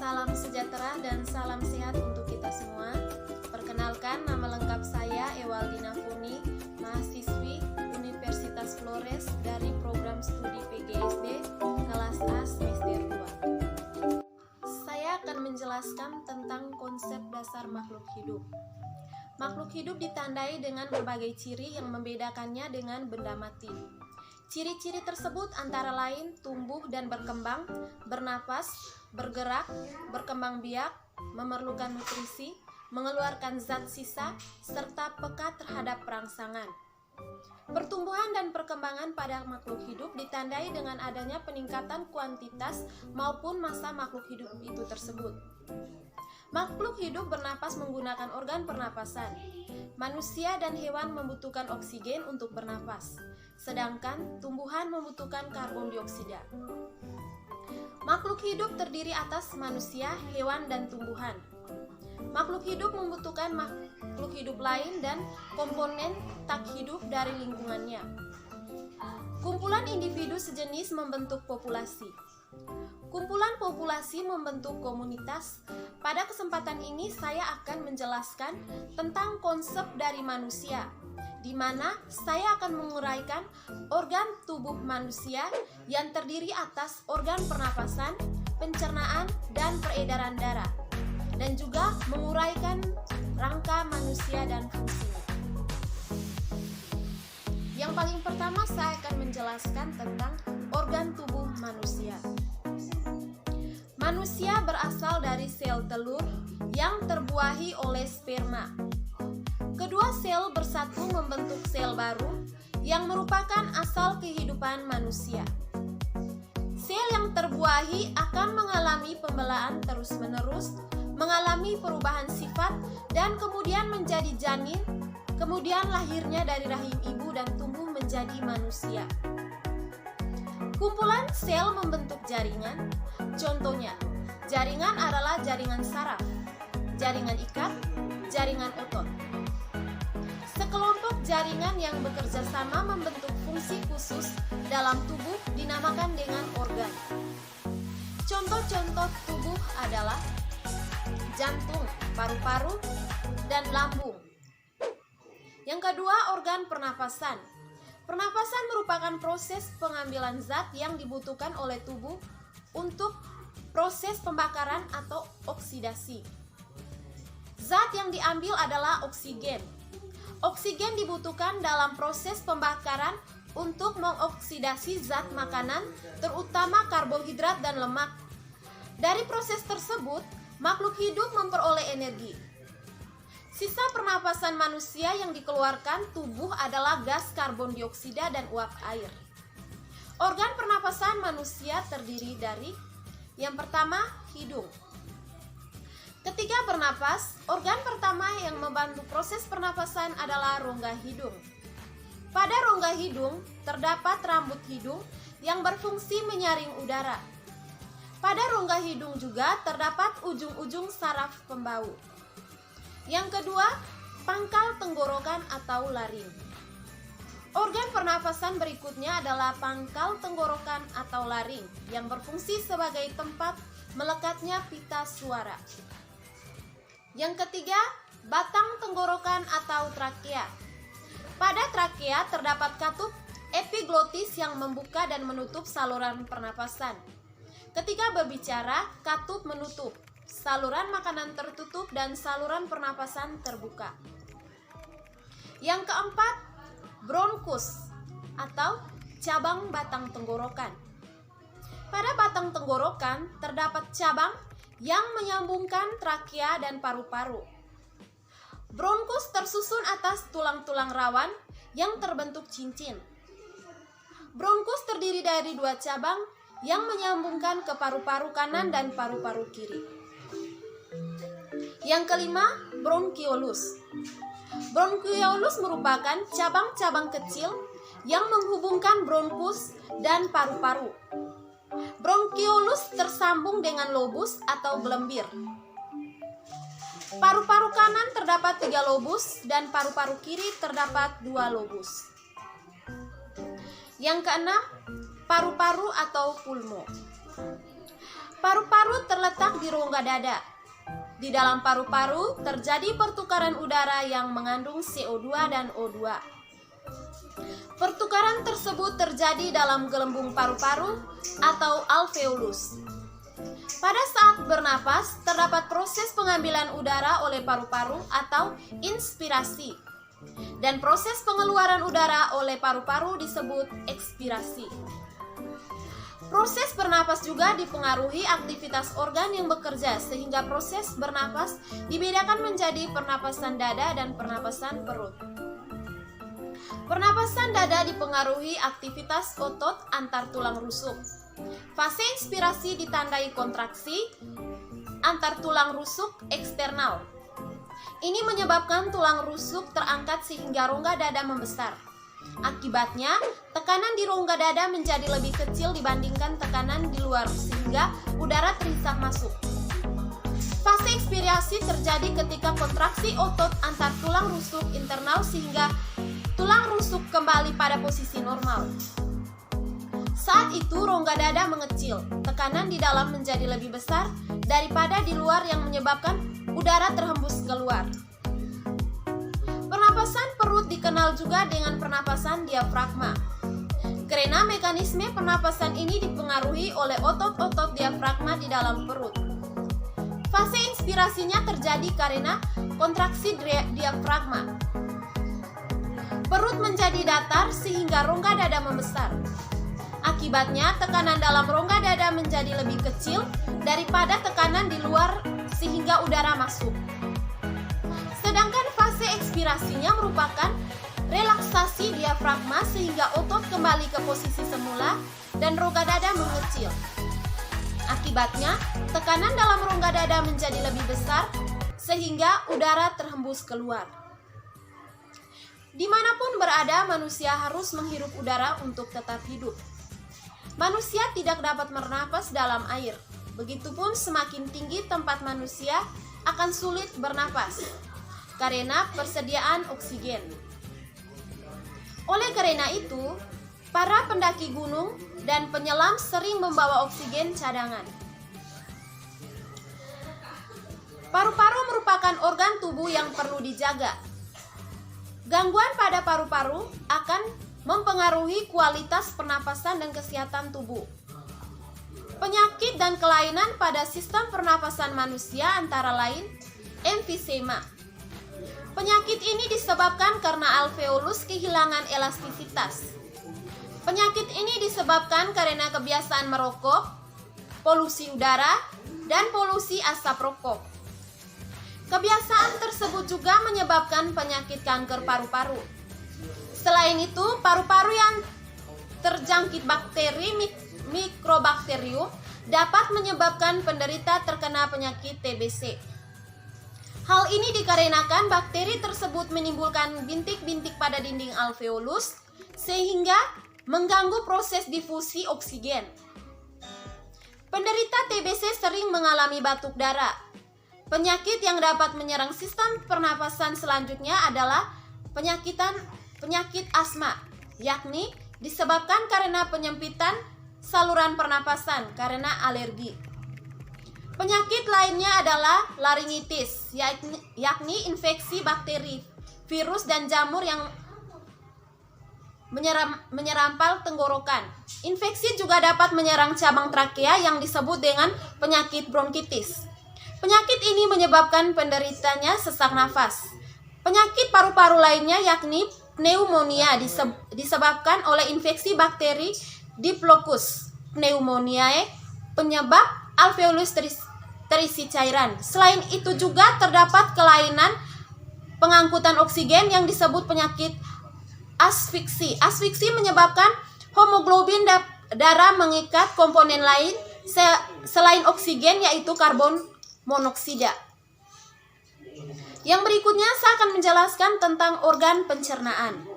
Salam sejahtera dan salam sehat untuk kita semua. Perkenalkan, nama lengkap saya Ewaldina Furni, mahasiswi Universitas Flores dari program studi PGSD kelas A semester 2. Saya akan menjelaskan tentang konsep dasar makhluk hidup. Makhluk hidup ditandai dengan berbagai ciri yang membedakannya dengan benda mati. Ciri-ciri tersebut antara lain tumbuh dan berkembang, bernapas, bergerak, berkembang biak, memerlukan nutrisi, mengeluarkan zat sisa, serta peka terhadap perangsangan. Pertumbuhan dan perkembangan pada makhluk hidup ditandai dengan adanya peningkatan kuantitas maupun massa makhluk hidup itu tersebut. Makhluk hidup bernapas menggunakan organ pernapasan. Manusia dan hewan membutuhkan oksigen untuk bernapas, sedangkan tumbuhan membutuhkan karbon dioksida. Makhluk hidup terdiri atas manusia, hewan, dan tumbuhan. Makhluk hidup membutuhkan makhluk hidup lain dan komponen tak hidup dari lingkungannya. Kumpulan individu sejenis membentuk populasi. Kumpulan populasi membentuk komunitas. Pada kesempatan ini saya akan menjelaskan tentang konsep dari manusia, di mana saya akan menguraikan organ tubuh manusia yang terdiri atas organ pernapasan, pencernaan, dan peredaran darah, dan juga menguraikan rangka manusia dan fungsinya. Yang paling pertama saya akan menjelaskan tentang organ tubuh manusia. Manusia berasal dari sel telur yang terbuahi oleh sperma. Kedua sel bersatu membentuk sel baru yang merupakan asal kehidupan manusia. Sel yang terbuahi akan mengalami pembelaan terus-menerus, mengalami perubahan sifat, dan kemudian menjadi janin, kemudian lahirnya dari rahim ibu dan tumbuh menjadi manusia. Kumpulan sel membentuk jaringan. Contohnya, jaringan adalah jaringan saraf, jaringan ikat, jaringan otot. Sekelompok jaringan yang bekerja sama membentuk fungsi khusus dalam tubuh dinamakan dengan organ. Contoh-contoh tubuh adalah jantung, paru-paru, dan lambung. Yang kedua, organ pernapasan. Pernapasan merupakan proses pengambilan zat yang dibutuhkan oleh tubuh untuk proses pembakaran atau oksidasi. Zat yang diambil adalah oksigen. Oksigen dibutuhkan dalam proses pembakaran untuk mengoksidasi zat makanan, terutama karbohidrat dan lemak. Dari proses tersebut, makhluk hidup memperoleh energi. Sisa pernapasan manusia yang dikeluarkan tubuh adalah gas karbon dioksida dan uap air. Organ pernapasan manusia terdiri dari yang pertama, hidung. Ketika bernapas, organ pertama yang membantu proses pernapasan adalah rongga hidung. Pada rongga hidung terdapat rambut hidung yang berfungsi menyaring udara. Pada rongga hidung juga terdapat ujung-ujung saraf pembau. Yang kedua, pangkal tenggorokan atau laring. Organ pernapasan berikutnya adalah pangkal tenggorokan atau laring yang berfungsi sebagai tempat melekatnya pita suara. Yang ketiga, batang tenggorokan atau trakea. Pada trakea terdapat katup epiglotis yang membuka dan menutup saluran pernapasan. Ketika berbicara, katup menutup, saluran makanan tertutup dan saluran pernapasan terbuka. Yang keempat, bronkus atau cabang batang tenggorokan. Pada batang tenggorokan terdapat cabang yang menyambungkan trakea dan paru-paru. Bronkus tersusun atas tulang-tulang rawan yang terbentuk cincin. Bronkus terdiri dari dua cabang yang menyambungkan ke paru-paru kanan dan paru-paru kiri. Yang kelima, bronkiolus. Bronkiolus merupakan cabang-cabang kecil yang menghubungkan bronkus dan paru-paru. Bronkiolus tersambung dengan lobus atau gelembir. Paru-paru kanan terdapat 3 lobus dan paru-paru kiri terdapat 2 lobus. Yang keenam, paru-paru atau pulmo. Paru-paru terletak di rongga dada. Di dalam paru-paru terjadi pertukaran udara yang mengandung CO2 dan O2. Pertukaran tersebut terjadi dalam gelembung paru-paru atau alveolus. Pada saat bernapas, terdapat proses pengambilan udara oleh paru-paru atau inspirasi. Dan proses pengeluaran udara oleh paru-paru disebut ekspirasi. Proses bernapas juga dipengaruhi aktivitas organ yang bekerja, sehingga proses bernapas dibedakan menjadi pernapasan dada dan pernapasan perut. Pernapasan dada dipengaruhi aktivitas otot antar tulang rusuk. Fase inspirasi ditandai kontraksi antar tulang rusuk eksternal. Ini menyebabkan tulang rusuk terangkat sehingga rongga dada membesar. Akibatnya, tekanan di rongga dada menjadi lebih kecil dibandingkan tekanan di luar sehingga udara terhisap masuk. Fase ekspirasi terjadi ketika kontraksi otot antar tulang rusuk internal sehingga tulang rusuk kembali pada posisi normal. Saat itu rongga dada mengecil, tekanan di dalam menjadi lebih besar daripada di luar yang menyebabkan udara terhembus keluar. Pernapasan perut dikenal juga dengan pernapasan diafragma. Karena mekanisme pernapasan ini dipengaruhi oleh otot-otot diafragma di dalam perut. Fase inspirasinya terjadi karena kontraksi diafragma. Perut menjadi datar sehingga rongga dada membesar. Akibatnya, tekanan dalam rongga dada menjadi lebih kecil daripada tekanan di luar sehingga udara masuk. Sedangkan fase ekspirasinya merupakan relaksasi diafragma sehingga otot kembali ke posisi semula dan rongga dada mengecil. Akibatnya, tekanan dalam rongga dada menjadi lebih besar sehingga udara terhembus keluar. Dimanapun berada, manusia harus menghirup udara untuk tetap hidup. Manusia tidak dapat bernapas dalam air. Begitupun semakin tinggi tempat manusia akan sulit bernapas karena persediaan oksigen. Oleh karena itu, para pendaki gunung dan penyelam sering membawa oksigen cadangan. Paru-paru merupakan organ tubuh yang perlu dijaga. Gangguan pada paru-paru akan mempengaruhi kualitas pernapasan dan kesehatan tubuh. Penyakit dan kelainan pada sistem pernapasan manusia antara lain emfisema. Penyakit ini disebabkan karena alveolus kehilangan elastisitas. Penyakit ini disebabkan karena kebiasaan merokok, polusi udara, dan polusi asap rokok. Kebiasaan tersebut juga menyebabkan penyakit kanker paru-paru. Selain itu, paru-paru yang terjangkit bakteri mikrobakterium dapat menyebabkan penderita terkena penyakit TBC. Hal ini dikarenakan bakteri tersebut menimbulkan bintik-bintik pada dinding alveolus sehingga mengganggu proses difusi oksigen. Penderita TBC sering mengalami batuk darah. Penyakit yang dapat menyerang sistem pernapasan selanjutnya adalah penyakit asma, yakni disebabkan karena penyempitan saluran pernapasan karena alergi. Penyakit lainnya adalah laringitis, yakni infeksi bakteri, virus, dan jamur yang menyerampal tenggorokan. Infeksi juga dapat menyerang cabang trakea yang disebut dengan penyakit bronkitis. Penyakit ini menyebabkan penderitanya sesak nafas. Penyakit paru-paru lainnya yakni pneumonia disebabkan oleh infeksi bakteri Diplocuus pneumoniae, penyebab alveolus terisi cairan. Selain itu juga terdapat kelainan pengangkutan oksigen yang disebut penyakit asfiksi. Asfiksi menyebabkan hemoglobin darah mengikat komponen lain selain oksigen, yaitu karbon monoksida. Yang berikutnya saya akan menjelaskan tentang organ pencernaan.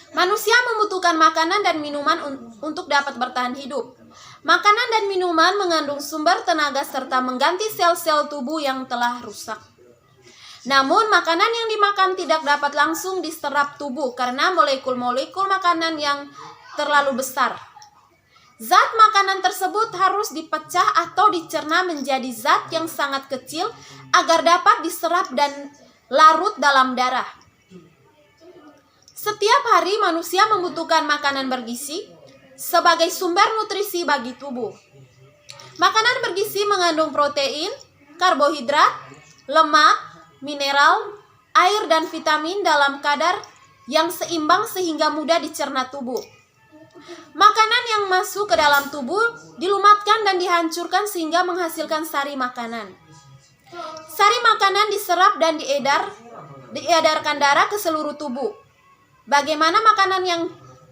Manusia membutuhkan makanan dan minuman untuk dapat bertahan hidup. Makanan dan minuman mengandung sumber tenaga serta mengganti sel-sel tubuh yang telah rusak. Namun, makanan yang dimakan tidak dapat langsung diserap tubuh karena molekul-molekul makanan yang terlalu besar. Zat makanan tersebut harus dipecah atau dicerna menjadi zat yang sangat kecil agar dapat diserap dan larut dalam darah. Setiap hari manusia membutuhkan makanan bergizi sebagai sumber nutrisi bagi tubuh. Makanan bergizi mengandung protein, karbohidrat, lemak, mineral, air dan vitamin dalam kadar yang seimbang sehingga mudah dicerna tubuh. Makanan yang masuk ke dalam tubuh dilumatkan dan dihancurkan sehingga menghasilkan sari makanan. Sari makanan diserap dan diedarkan darah ke seluruh tubuh. Bagaimana makanan yang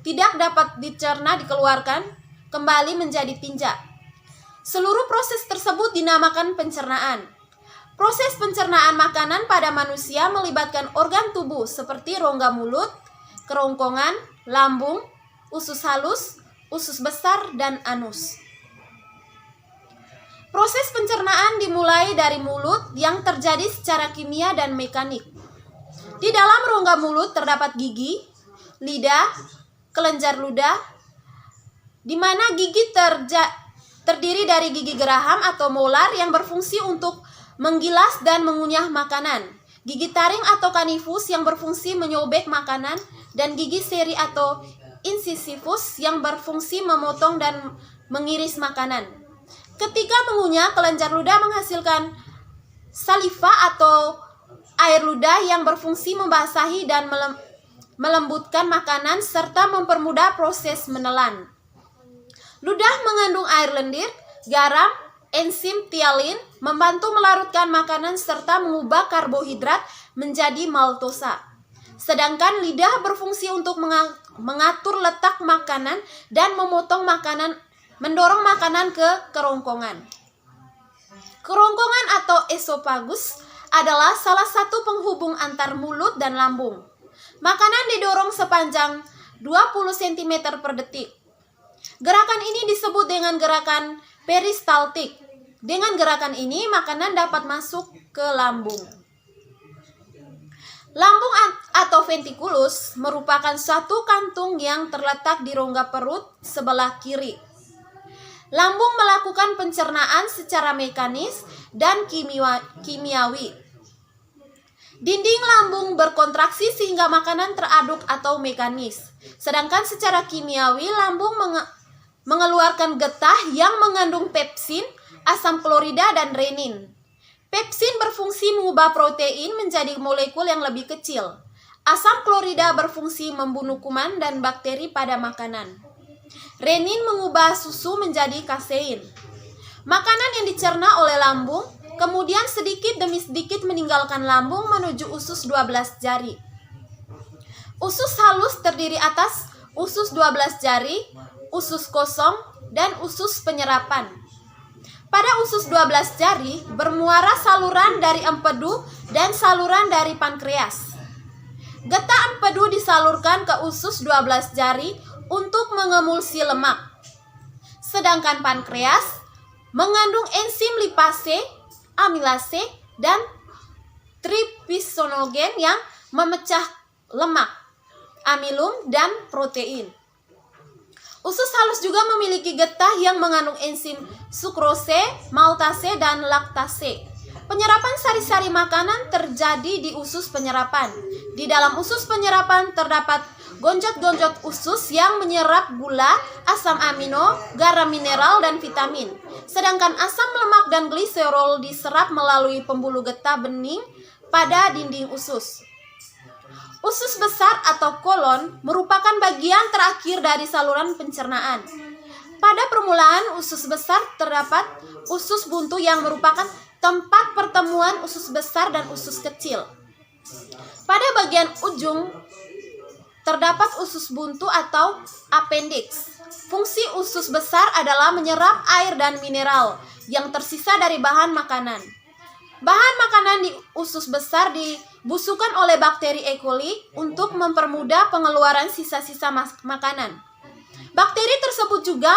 tidak dapat dicerna dikeluarkan kembali menjadi tinja. Seluruh proses tersebut dinamakan pencernaan. Proses pencernaan makanan pada manusia melibatkan organ tubuh seperti rongga mulut, kerongkongan, lambung, usus halus, usus besar, dan anus. Proses pencernaan dimulai dari mulut yang terjadi secara kimia dan mekanik. Di dalam rongga mulut terdapat gigi, lidah, kelenjar ludah, di mana gigi terdiri dari gigi geraham atau molar yang berfungsi untuk menggilas dan mengunyah makanan, gigi taring atau kanifus yang berfungsi menyobek makanan, dan gigi seri atau incisivus yang berfungsi memotong dan mengiris makanan. Ketika mengunyah, kelenjar ludah menghasilkan saliva atau air ludah yang berfungsi membasahi dan melembutkan makanan serta mempermudah proses menelan. Ludah mengandung air lendir, garam, enzim tialin, membantu melarutkan makanan serta mengubah karbohidrat menjadi maltosa. Sedangkan lidah berfungsi untuk mengatur letak makanan dan mendorong makanan ke kerongkongan. Kerongkongan atau esofagus adalah salah satu penghubung antar mulut dan lambung. Makanan didorong sepanjang 20 cm per detik. Gerakan ini disebut dengan gerakan peristaltik. Dengan gerakan ini, makanan dapat masuk ke lambung. Lambung atau ventriculus merupakan suatu kantung yang terletak di rongga perut sebelah kiri. Lambung melakukan pencernaan secara mekanis dan kimiawi. Dinding lambung berkontraksi sehingga makanan teraduk atau mekanis. Sedangkan secara kimiawi, lambung mengeluarkan getah yang mengandung pepsin, asam klorida, dan renin. Pepsin berfungsi mengubah protein menjadi molekul yang lebih kecil. Asam klorida berfungsi membunuh kuman dan bakteri pada makanan. Renin mengubah susu menjadi kasein. Makanan yang dicerna oleh lambung kemudian sedikit demi sedikit meninggalkan lambung menuju usus 12 jari. Usus halus terdiri atas usus 12 jari, usus kosong, dan usus penyerapan. Pada usus 12 jari bermuara saluran dari empedu dan saluran dari pankreas. Getah empedu disalurkan ke usus 12 jari untuk mengemulsi lemak. Sedangkan pankreas mengandung enzim lipase, amilase, dan trypsinogen yang memecah lemak, amilum, dan protein. Usus halus juga memiliki getah yang mengandung enzim sukrose, maltase, dan laktase. Penyerapan sari-sari makanan terjadi di usus penyerapan. Di dalam usus penyerapan terdapat gonjot-gonjot usus yang menyerap gula, asam amino, garam mineral, dan vitamin. Sedangkan asam lemak dan gliserol diserap melalui pembuluh getah bening pada dinding usus. Usus besar atau kolon merupakan bagian terakhir dari saluran pencernaan. Pada permulaan usus besar terdapat usus buntu yang merupakan tempat pertemuan usus besar dan usus kecil. Pada bagian ujung terdapat usus buntu atau appendix. Fungsi usus besar adalah menyerap air dan mineral yang tersisa dari bahan makanan. Bahan makanan di usus besar dibusukan oleh bakteri E. coli untuk mempermudah pengeluaran sisa-sisa makanan. Bakteri tersebut juga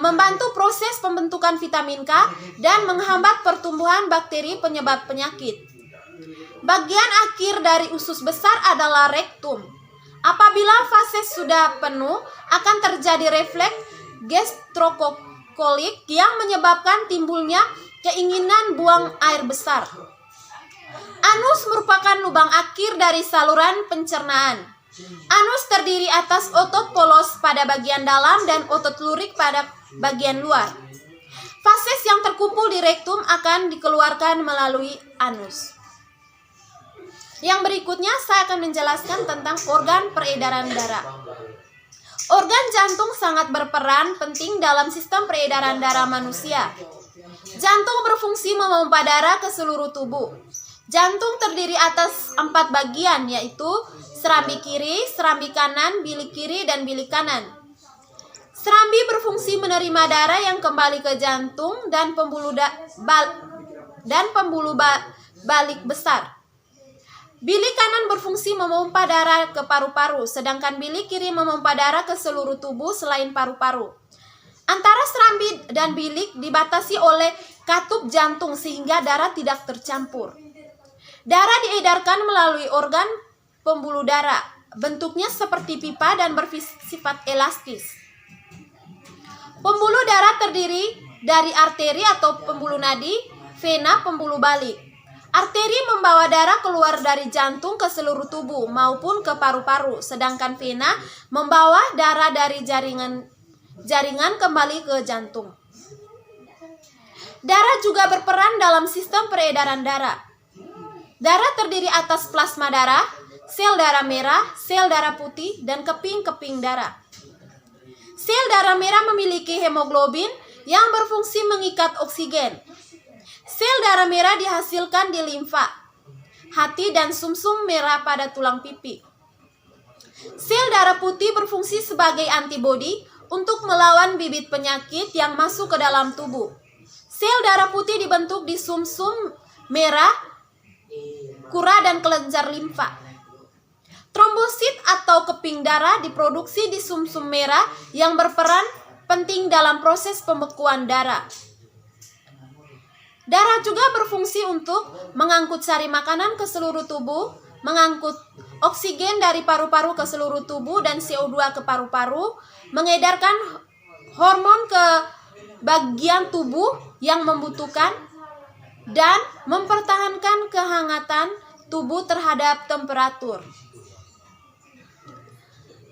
membantu proses pembentukan vitamin K dan menghambat pertumbuhan bakteri penyebab penyakit. Bagian akhir dari usus besar adalah rektum. Apabila fase sudah penuh, akan terjadi refleks gastrokolik yang menyebabkan timbulnya keinginan buang air besar. Anus merupakan lubang akhir dari saluran pencernaan. Anus terdiri atas otot polos pada bagian dalam dan otot lurik pada bagian luar. Fases yang terkumpul di rektum akan dikeluarkan melalui anus. Yang berikutnya saya akan menjelaskan tentang organ peredaran darah. Organ jantung sangat berperan penting dalam sistem peredaran darah manusia. Jantung berfungsi memompa darah ke seluruh tubuh. Jantung terdiri atas 4 bagian, yaitu serambi kiri, serambi kanan, bilik kiri, dan bilik kanan. Serambi berfungsi menerima darah yang kembali ke jantung dan pembuluh balik besar. Bilik kanan berfungsi memompa darah ke paru-paru, sedangkan bilik kiri memompa darah ke seluruh tubuh selain paru-paru. Antara serambi dan bilik dibatasi oleh katup jantung sehingga darah tidak tercampur. Darah diedarkan melalui organ pembuluh darah. Bentuknya seperti pipa dan bersifat elastis. Pembuluh darah terdiri dari arteri atau pembuluh nadi, vena pembuluh balik. Arteri membawa darah keluar dari jantung ke seluruh tubuh maupun ke paru-paru, sedangkan vena membawa darah dari jaringan kembali ke jantung. Darah juga berperan dalam sistem peredaran darah. Darah terdiri atas plasma darah, sel darah merah, sel darah putih, dan keping-keping darah. Sel darah merah memiliki hemoglobin yang berfungsi mengikat oksigen. Sel darah merah dihasilkan di limfa, hati, dan sumsum merah pada tulang pipi. Sel darah putih berfungsi sebagai antibodi untuk melawan bibit penyakit yang masuk ke dalam tubuh. Sel darah putih dibentuk di sumsum merah, kura, dan kelenjar limfa. Trombosit atau keping darah diproduksi di sumsum merah yang berperan penting dalam proses pembekuan darah. Darah juga berfungsi untuk mengangkut sari makanan ke seluruh tubuh, mengangkut oksigen dari paru-paru ke seluruh tubuh dan CO2 ke paru-paru, mengedarkan hormon ke bagian tubuh yang membutuhkan, dan mempertahankan kehangatan tubuh terhadap temperatur.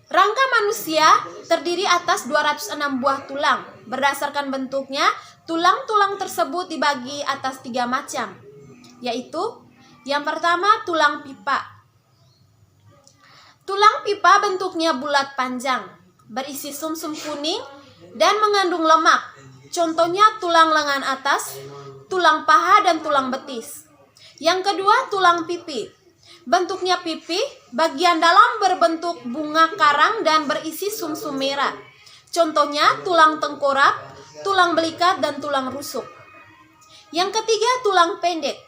Rangka manusia terdiri atas 206 buah tulang. Berdasarkan bentuknya, tulang-tulang tersebut dibagi atas 3 macam, yaitu yang pertama tulang pipa. Tulang pipa bentuknya bulat panjang, berisi sumsum kuning dan mengandung lemak. Contohnya tulang lengan atas, tulang paha, dan tulang betis. Yang kedua tulang pipi. Bentuknya pipi, bagian dalam berbentuk bunga karang dan berisi sumsum merah. Contohnya tulang tengkorak, tulang belikat, dan tulang rusuk. Yang ketiga tulang pendek.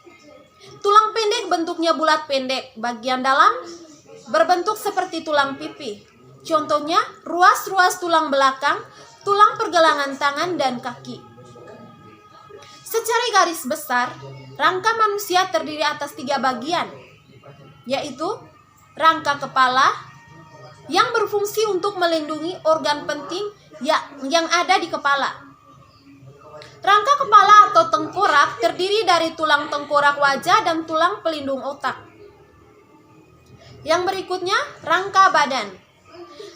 Tulang pendek bentuknya bulat pendek, bagian dalam berbentuk seperti tulang pipi. Contohnya ruas-ruas tulang belakang, tulang pergelangan tangan, dan kaki. Secara garis besar, rangka manusia terdiri atas 3 bagian, yaitu rangka kepala yang berfungsi untuk melindungi organ penting yang ada di kepala. Rangka kepala atau tengkorak terdiri dari tulang tengkorak wajah dan tulang pelindung otak. Yang berikutnya, rangka badan.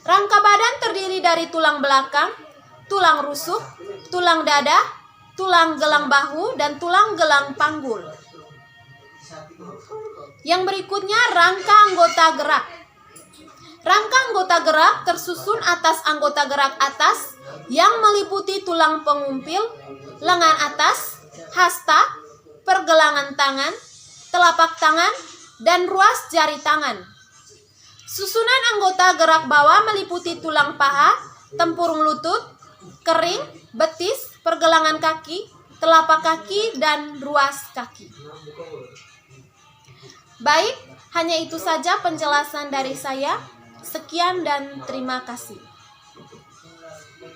Rangka badan terdiri dari tulang belakang, tulang rusuk, tulang dada, tulang gelang bahu, dan tulang gelang panggul. Yang berikutnya, rangka anggota gerak. Rangka anggota gerak tersusun atas anggota gerak atas yang meliputi tulang pengumpil, lengan atas, hasta, pergelangan tangan, telapak tangan, dan ruas jari tangan. Susunan anggota gerak bawah meliputi tulang paha, tempurung lutut, kering, betis, pergelangan kaki, telapak kaki, dan ruas kaki. Baik, hanya itu saja penjelasan dari saya. Sekian dan terima kasih.